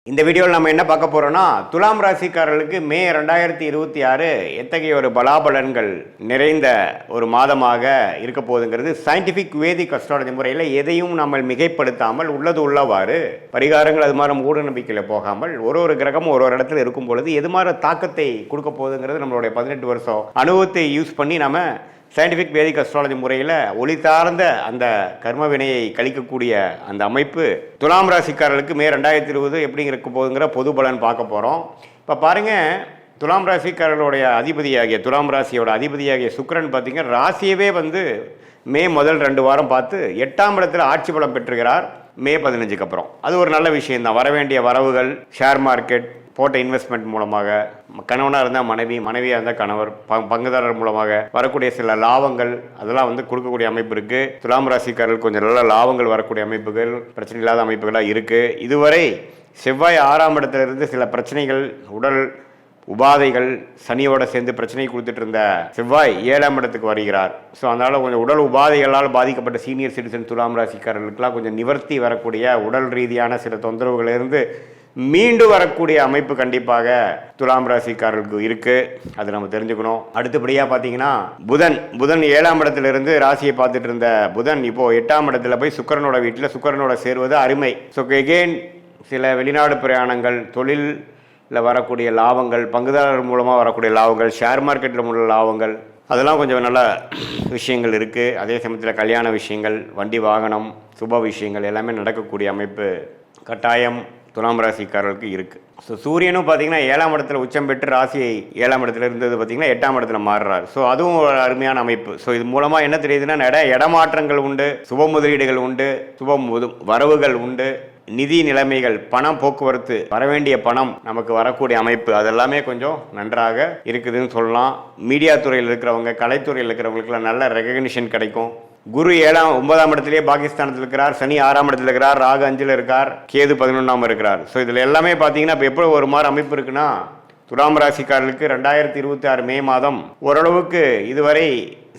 இந்த வீடியோவில் நம்ம என்ன பார்க்க போறோம்னா துலாம் ராசிக்காரர்களுக்கு மே 2026 எத்தகைய ஒரு பலாபலன்கள் நிறைந்த ஒரு மாதமாக இருக்க போகுதுங்கிறது சயின்டிஃபிக் வேதிக் அஸ்ட்ராலஜி முறையில் எதையும் நம்ம மிகைப்படுத்தாமல் உள்ளது உள்ளவாறு பரிகாரங்கள் அது மாதிரி மூட நம்பிக்கையில் போகாமல் ஒரு கிரகமும் ஒரு இடத்துல இருக்கும் பொழுது எது மாதிரி தாக்கத்தை கொடுக்க போகுதுங்கிறது நம்மளுடைய 18 வருஷம் அனுபவத்தை யூஸ் பண்ணி நம்ம சயின்டிஃபிக் வேதிக் அஸ்ட்ராலஜி முறையில் ஒளி சார்ந்த அந்த கர்ம வினையை கழிக்கக்கூடிய அந்த அமைப்பு துலாம் ராசிக்காரர்களுக்கு மே 2020 எப்படி இருக்க போகுதுங்கிற பொது பலன் பார்க்க போகிறோம். இப்போ பாருங்கள், துலாம் ராசிக்காரர்களுடைய அதிபதியாகிய துலாம் ராசியோட அதிபதியாகிய சுக்கிரன் பார்த்திங்கன்னா ராசியவே மே முதல் 2 வாரம் பார்த்து 8ஆம் இடத்துல ஆட்சி பலம் பெற்றுகிறார் மே 15க்கு அப்புறம். அது ஒரு நல்ல விஷயம்தான். வரவேண்டிய வரவுகள், ஷேர் மார்க்கெட் போட்ட இன்வெஸ்ட்மெண்ட் மூலமாக, கணவனாக இருந்தால் மனைவி, மனைவியாக இருந்தால் கணவர், பங்குதாரர் மூலமாக வரக்கூடிய சில லாபங்கள் அதெல்லாம் கொடுக்கக்கூடிய அமைப்பு இருக்குது. துலாம் ராசிக்காரர்கள் கொஞ்சம் நல்ல லாபங்கள் வரக்கூடிய அமைப்புகள், பிரச்சனை இல்லாத அமைப்புகளாக இருக்குது. இதுவரை செவ்வாய் 6ஆம் இடத்துல இருந்து சில பிரச்சனைகள், உடல் உபாதைகள், சனியோட சேர்ந்து பிரச்சனை கொடுத்துட்டு இருந்த செவ்வாய் 7ஆம் இடத்துக்கு வருகிறார். ஸோ அதனால் கொஞ்சம் உடல் உபாதைகளால் பாதிக்கப்பட்ட சீனியர் சிட்டிசன் துலாம் ராசிக்காரர்களுக்கெல்லாம் கொஞ்சம் நிவர்த்தி வரக்கூடிய உடல் ரீதியான சில தொந்தரவுகளிலிருந்து மீண்டு வரக்கூடிய அமைப்பு கண்டிப்பாக துலாம் ராசிக்காரர்களுக்கு இருக்கு. அது நம்ம தெரிஞ்சுக்கணும். அடுத்தபடியாக பார்த்தீங்கன்னா புதன் 7ஆம் இடத்துல இருந்து ராசியை பார்த்துட்டு இருந்த புதன் இப்போ 8ஆம் இடத்துல போய் சுக்கிரனோட வீட்டில் சுக்கிரனோட சேருவது அருமை. ஸோ எகெயின் சில வெளிநாடு பிரயாணங்கள், தொழிலில் வரக்கூடிய லாபங்கள், பங்குதாரர் மூலமாக வரக்கூடிய லாபங்கள், ஷேர் மார்க்கெட்டில் உள்ள லாபங்கள், அதெல்லாம் கொஞ்சம் நல்ல விஷயங்கள் இருக்குது. அதே சமயத்தில் கல்யாண விஷயங்கள், வண்டி வாகனம், சுப விஷயங்கள் எல்லாமே நடக்கக்கூடிய அமைப்பு கட்டாயம் துலாம் ராசிக்காரர்களுக்கு இருக்குது. ஸோ சூரியனும் பார்த்தீங்கன்னா 7ஆம் இடத்துல உச்சம் பெற்று ராசியை 7ஆம் இடத்துல இருந்தது பார்த்தீங்கன்னா 8ஆம் இடத்துல மாறுறாரு. ஸோ அதுவும் ஒரு அருமையான அமைப்பு. ஸோ இது மூலமாக என்ன தெரியுதுன்னா இடமாற்றங்கள் உண்டு, சுப முதலீடுகள் உண்டு, வரவுகள் உண்டு, நிதி நிலைமைகள், பணம் போக்குவரத்து, வரவேண்டிய பணம் நமக்கு வரக்கூடிய அமைப்பு அதெல்லாமே கொஞ்சம் நன்றாக இருக்குதுன்னு சொல்லலாம். மீடியா துறையில் இருக்கிறவங்க, கலைத்துறையில் இருக்கிறவங்களுக்குலாம் நல்ல ரெகக்னிஷன் கிடைக்கும். குரு 9ஆம் இடத்திலேயே பாகிஸ்தானத்தில் இருக்கிறார், சனி 6ஆம் இடத்துல இருக்கிறார், ராகு 5ல் இருக்கார், கேது 11ஆம் இருக்கிறார். ஸோ இதில் எல்லாமே பார்த்தீங்கன்னா இப்போ எப்படி ஒரு மாதிரி அமைப்பு இருக்குன்னா துலாம் ராசிக்காரர்களுக்கு 2026 மே மாதம் ஓரளவுக்கு இதுவரை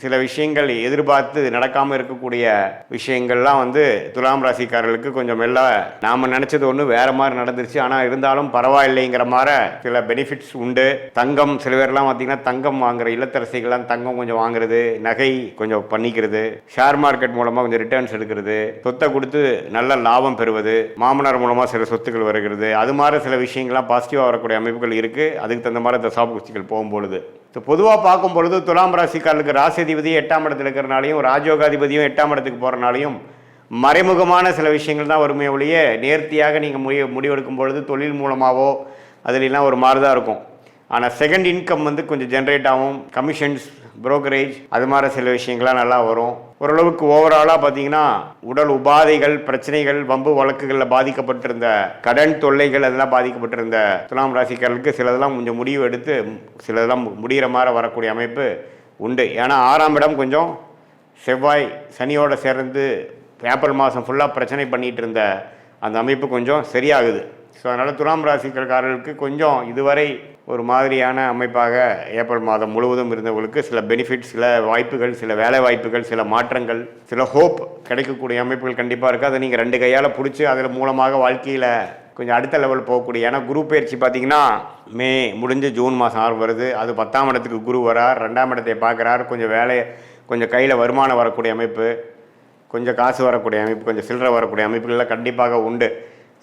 சில விஷயங்கள் எதிர்பார்த்து நடக்காமல் இருக்கக்கூடிய விஷயங்கள்லாம் துலாம் ராசிக்காரர்களுக்கு கொஞ்சம் மெல்ல நாம் நினச்சது ஒன்று வேற மாதிரி நடந்துருச்சு. ஆனால் இருந்தாலும் பரவாயில்லைங்கிற மாதிரி சில பெனிஃபிட்ஸ் உண்டு. தங்கம், சில பேர்லாம் பார்த்தீங்கன்னா தங்கம் வாங்குற இல்லத்தரசிகள்லாம் தங்கம் கொஞ்சம் வாங்குறது, நகை கொஞ்சம் பண்ணிக்கிறது, ஷேர் மார்க்கெட் மூலமாக கொஞ்சம் ரிட்டர்ன்ஸ் எடுக்கிறது, சொத்தை கொடுத்து நல்ல லாபம் பெறுவது, மாமனார் மூலமாக சில சொத்துக்கள் வருகிறது, அது மாதிரி சில விஷயங்கள்லாம் பாசிட்டிவாக வரக்கூடிய அமைப்புகள் இருக்குது. அதுக்கு தகுந்த மாதிரி தசாபுக்திகள் போகும்பொழுது பொதுவாக பார்க்கும் பொழுது துலாம் ராசிக்காரர்களுக்கு ராசி அதிபதி 8ஆம் இடத்துல இருக்கிறனாலையும், ராஜயோகாதிபதியும் 8ஆம் இடத்துக்கு போகிறனாலையும் மறைமுகமான சில விஷயங்கள் தான் வருமே ஒழிய நேர்த்தியாக நீங்கள் முடிவெடுக்கும் பொழுது தொழில் மூலமாகவோ அதுலாம் ஒரு மாதிரி தான் இருக்கும். ஆனால் செகண்ட் இன்கம் கொஞ்சம் ஜென்ரேட் ஆகும். கமிஷன்ஸ், புரோக்கரேஜ், அது மாதிரி சில விஷயங்கள்லாம் நல்லா வரும். ஓரளவுக்கு ஓவராலாக பார்த்தீங்கன்னா உடல் உபாதைகள், பிரச்சனைகள், வம்பு வழக்குகளில் பாதிக்கப்பட்டிருந்த கடன் தொல்லைகள், அதெல்லாம் பாதிக்கப்பட்டிருந்த துலாம் ராசிக்காரர்களுக்கு சிலதெல்லாம் கொஞ்சம் முடிவு எடுத்து சிலதெல்லாம் முடிகிற மாதிரி வரக்கூடிய அமைப்பு உண்டு. ஏன்னா 6ஆம் இடம் கொஞ்சம் செவ்வாய் சனியோடு சேர்ந்து ஏப்ரல் மாதம் ஃபுல்லாக பிரச்சனை பண்ணிகிட்டு இருந்த அந்த அமைப்பு கொஞ்சம் சரியாகுது. ஸோ அதனால் துலாம் ராசிக்காரர்களுக்கு கொஞ்சம் இதுவரை ஒரு மாதிரியான அமைப்பாக ஏப்ரல் மாதம் முழுவதும் இருந்தவங்களுக்கு சில பெனிஃபிட்ஸ், சில வாய்ப்புகள், சில வேலை வாய்ப்புகள், சில மாற்றங்கள், சில ஹோப் கிடைக்கக்கூடிய அமைப்புகள் கண்டிப்பாக இருக்குது. அதை நீங்கள் 2 கையால் பிடிச்சி அதில் மூலமாக வாழ்க்கையில் கொஞ்சம் அடுத்த லெவல் போகக்கூடிய. ஏன்னா குரு பயிற்சி பார்த்திங்கன்னா மே முடிஞ்சு ஜூன் மாதம் 6 வருது. அது 10ஆம் இடத்துக்கு குரு வரார், 2ஆம் இடத்தை பார்க்குறார். கொஞ்சம் வேலை, கொஞ்சம் கையில் வருமானம் வரக்கூடிய அமைப்பு, கொஞ்சம் காசு வரக்கூடிய அமைப்பு, கொஞ்சம் சில்லறை வரக்கூடிய அமைப்புகள்லாம் கண்டிப்பாக உண்டு.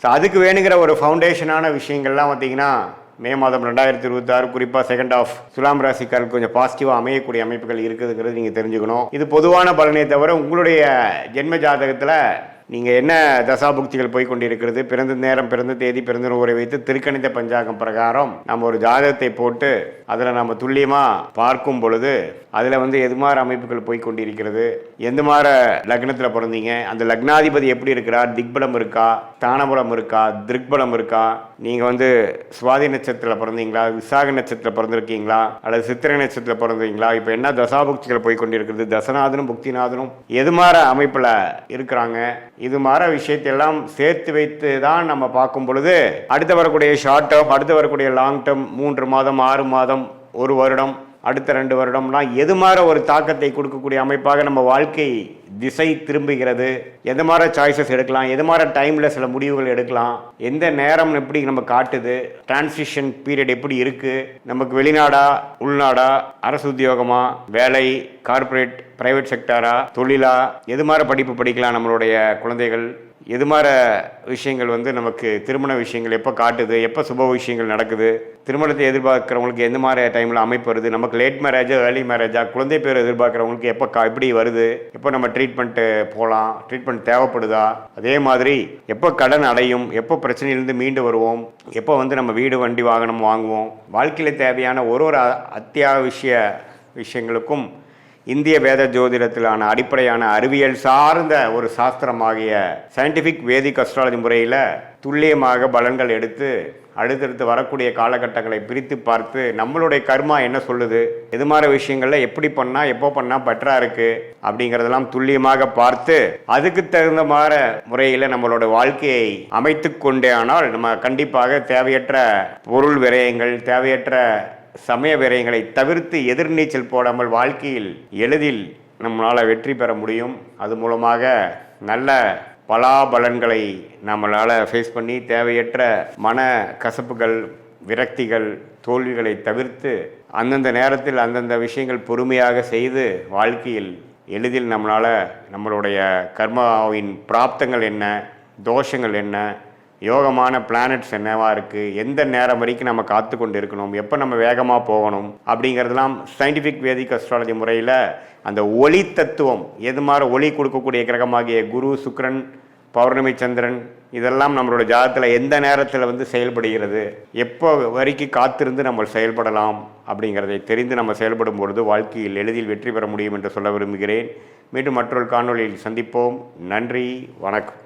ஸோ அதுக்கு வேணுங்கிற ஒரு ஃபவுண்டேஷனான விஷயங்கள்லாம் பார்த்திங்கன்னா மே மாதம் 2026 குறிப்பாக செகண்ட் ஆஃப் துலாம் ராசிக்காரர்களுக்கு கொஞ்சம் பாசிட்டிவாக அமையக்கூடிய அமைப்புகள் இருக்குதுங்கிறது நீங்கள் தெரிஞ்சுக்கணும். இது பொதுவான பலனை தவிர உங்களுடைய ஜென்ம ஜாதகத்தில் நீங்கள் என்ன தசாபுக்திகள் போய் கொண்டிருக்கிறது, பிறந்த நேரம், பிறந்த தேதி, பிறந்த ஊரை வைத்து திருக்கணித பஞ்சாங்கம் பிரகாரம் நம்ம ஒரு ஜாதகத்தை போட்டு அதில் நம்ம துல்லியமாக பார்க்கும் பொழுது அதில் எது மாதிரி அமைப்புகள் போய் கொண்டிருக்கிறது, எந்த மாதிரி லக்னத்தில் பிறந்தீங்க, அந்த லக்னாதிபதி எப்படி இருக்கிறார், திக்பலம் இருக்கா, தானபலம் இருக்கா, திருக்பலம் இருக்கா, நீங்கள் சுவாதி நட்சத்திரத்தில் பிறந்தீங்களா, விசாக நட்சத்திரத்தில் பிறந்திருக்கீங்களா, அல்லது சித்திரை நட்சத்திரத்தில் பிறந்தீங்களா, இப்போ என்ன தசாபுக்திகள் போய் கொண்டிருக்கிறது, தசநாதனும் புக்திநாதனும் எது மாதிரி அமைப்பில் இருக்கிறாங்க, இது மாதிரி விஷயத்தையெல்லாம் சேர்த்து வைத்து தான் நம்ம பார்க்கும் பொழுது அடுத்து வரக்கூடிய ஷார்ட் டேர்ம், அடுத்து வரக்கூடிய லாங் டேர்ம், 3 மாதம், 6 மாதம், 1 வருடம், அடுத்த 2 வருடம்லாம் எது மாதிரி ஒரு தாக்கத்தை கொடுக்கக்கூடிய அமைப்பாக நம்ம வாழ்க்கை திசை திரும்புகிறது, எந்த மாதிரி சாய்ஸஸ் எடுக்கலாம், எது மாதிரி டைமில் சில முடிவுகள் எடுக்கலாம், எந்த நேரம் எப்படி நம்ம காட்டுது, டிரான்சிஷன் பீரியட் எப்படி இருக்குது, நமக்கு வெளிநாடா உள்நாடா, அரசு உத்தியோகமா, வேலை, கார்ப்பரேட் பிரைவேட் செக்டாரா, தொழிலா, எது மாதிரி படிப்பு படிக்கலாம் நம்மளுடைய குழந்தைகள், எது மாதிரி விஷயங்கள் நமக்கு திருமண விஷயங்கள் எப்போ காட்டுது, எப்போ சுப விஷயங்கள் நடக்குது, திருமணத்தை எதிர்பார்க்குறவங்களுக்கு எந்த மாதிரி டைமில் அமைப்பு வருது, நமக்கு லேட் மேரேஜா ஏர்லி மேரேஜா, குழந்தை பேர் எதிர்பார்க்குறவங்களுக்கு எப்போ எப்படி வருது, எப்போ நம்ம ட்ரீட்மெண்ட்டு போகலாம், ட்ரீட்மெண்ட் தேவைப்படுதா, அதே மாதிரி எப்போ கடன் அடையும், எப்போ பிரச்சனையிலேருந்து மீண்டு வருவோம், எப்போ நம்ம வீடு வண்டி வாகனம் வாங்குவோம், வாழ்க்கையில் தேவையான ஒரு அத்தியாவசிய விஷயங்களுக்கும் இந்திய வேத ஜோதிடத்திலான அடிப்படையான அறிவியல் சார்ந்த ஒரு சாஸ்திரமாகிய சயின்டிஃபிக் வேதிக் அஸ்ட்ராலஜி முறையில் துல்லியமாக பலன்கள் எடுத்து அடுத்தடுத்து வரக்கூடிய காலகட்டங்களை பிரித்து பார்த்து நம்மளுடைய கர்மா என்ன சொல்லுது, எது மாதிரி விஷயங்களில் எப்படி பண்ணால் எப்போ பண்ணால் பெட்டராக இருக்குது அப்படிங்கிறதெல்லாம் துல்லியமாக பார்த்து அதுக்கு தகுந்த மாதிரி முறையில் நம்மளோட வாழ்க்கையை அமைத்து கொண்டே ஆனால் நம்ம கண்டிப்பாக தேவையற்ற பொருள் விரயங்கள், தேவையற்ற சமய விரயங்களை தவிர்த்து எதிர்நீச்சல் போடாமல் வாழ்க்கையில் எளிதில் நம்மளால் வெற்றி பெற முடியும். அது மூலமாக நல்ல பலாபலன்களை நம்மளால் ஃபேஸ் பண்ணி தேவையற்ற மன கசப்புகள், விரக்திகள், தோல்விகளை தவிர்த்து அந்தந்த நேரத்தில் அந்தந்த விஷயங்கள் பொறுமையாக செய்து வாழ்க்கையில் எளிதில் நம்மளால் நம்மளுடைய கர்மாவின் பிராப்தங்கள் என்ன, தோஷங்கள் என்ன, யோகமான பிளானட்ஸ் என்னவா இருக்குது, எந்த நேரம் வரைக்கும் நம்ம காத்து கொண்டு இருக்கணும், எப்போ நம்ம வேகமாக போகணும் அப்படிங்கிறதுலாம் சயின்டிஃபிக் வேதிக் அஸ்ட்ராலஜி முறையில் அந்த ஒளி தத்துவம், எது மாதிரி ஒளி கொடுக்கக்கூடிய கிரகமாகிய குரு, சுக்கிரன், பௌர்ணமி, சந்திரன், இதெல்லாம் நம்மளோட ஜாதகத்தில் எந்த நேரத்தில் செயல்படுகிறது, எப்போ வரைக்கும் காத்திருந்து நம்ம செயல்படலாம் அப்படிங்கிறதை தெரிந்து நம்ம செயல்படும் பொழுது வாழ்க்கையில் எளிதில் வெற்றி பெற முடியும் என்று சொல்ல விரும்புகிறேன். மீண்டும் மற்றொரு காணொளியில் சந்திப்போம். நன்றி, வணக்கம்.